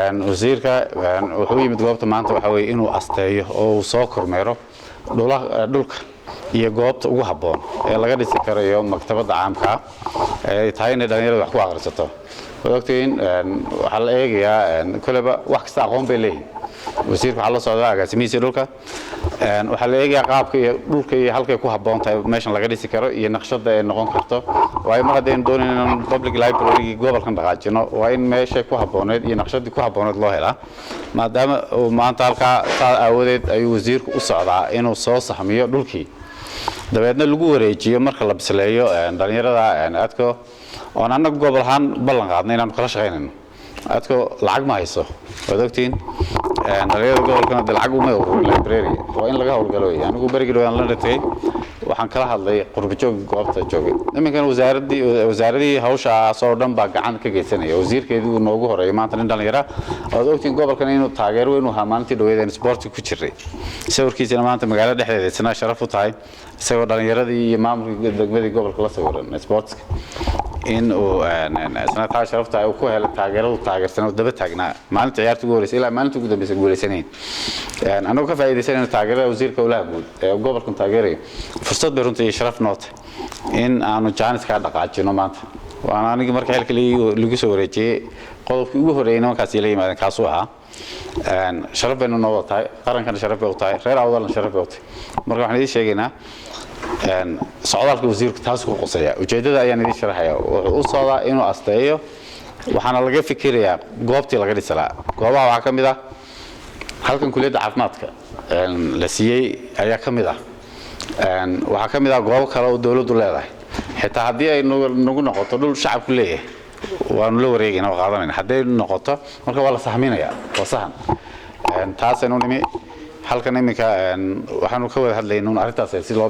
وزيرك وحوي متجوبته maanta waxa weey inuu asteeyo oo soo kormeero dhulka iyo goobta ugu haboon ee laga dhisi karayo maktabada caamka ee taayna dhalinyarada wax ku aqrisato waqtiin waxa la eegayaa kulaba wax kasta aqoon bay leeyihiin wasiirku waxa la socdaa agaasimihiisa dhulka waxa la eegayaa qaabka iyo dhulka iyo halkay ku haboon tahay meeshan laga dhisi karo iyo naqshada ay noqon karto waa in mar hadeen doonayaan public library gobolkan dhaqaajino waa in meesha ku habooneed iyo naqshadii ku habooneed loo helaa maadaama maanta halka awoodeed ay wasiirku u socdaa inuu soo saxmiyo dhulkii dabeedna lagu wareejiyo marka la bisleeyo dhalinyarada aadko oo anaga gobol ahaan ballan qaadnay inaan kala shaqeynayno aadko lacag ma hayso wadagtiin dhalinyarada gobolkana lacag uma library waa in laga hawlgalo anigu barigii waan la ratay waxaan kala hadlay qurbo joog goobta joogay nimankan wasaaradii hawsha soo dhan baa gacan ka geysanaya wasiirkeedu noogu horeeyay maanta in dhalinyara oo ogtiin gobolkan inuu taageero weyn u maalintii dhaweeyeen sport ku jiray sawirkiisana maanta magaalada dhexdeeda isna sharaf u tahay isagoo dhalinyaradii iyo maamulka degmada gobolka la sawiran sportska in uu isna taa sharafta ay ku helay taageeradu taageersan oo daba taagnaa maalinta ciyaarta ugu horeysay ilaa maalinta ugu dambeysay guuleysaneen anoo ka faa'iideysanayna taageerada wasiirka ulaha guud ee gobolkan taageeray fursad bay runtii sharaf noqotay in aanu jaanis ka dhaqaajino maanta waan aniga marka xilka lagu soo wareejiyay qodobkii ugu horeeyay markaas ila yimaadeen kaas oo ahaa sharaf baynu noo watahay qarankan sharaf bay u tahay reer awdalna sharaf bay u tahay marka waxaan idin sheegaynaa socdaalka wasiirku taas ku qosaya ujeedada ayaan idin sharaxaya wuxuu u socdaa inuu asteeyo waxaana laga fikirayaa goobtii laga dhisay goobaha waxa kamid ah halkan kuliyada caafimaadka la siiyay ayaa kamid ah waxa kamid ah goobo kale oo dawladdu leedahay xitaa hadii ay nagu noqoto dhul shacabku leeyahay waan la wareegayna oo qaadanayna hadii noqoto marka waa la saxminayaa waa sahan taas aynu nimi halkan imika waxaanu ka wada hadlaynaa arintaas si loo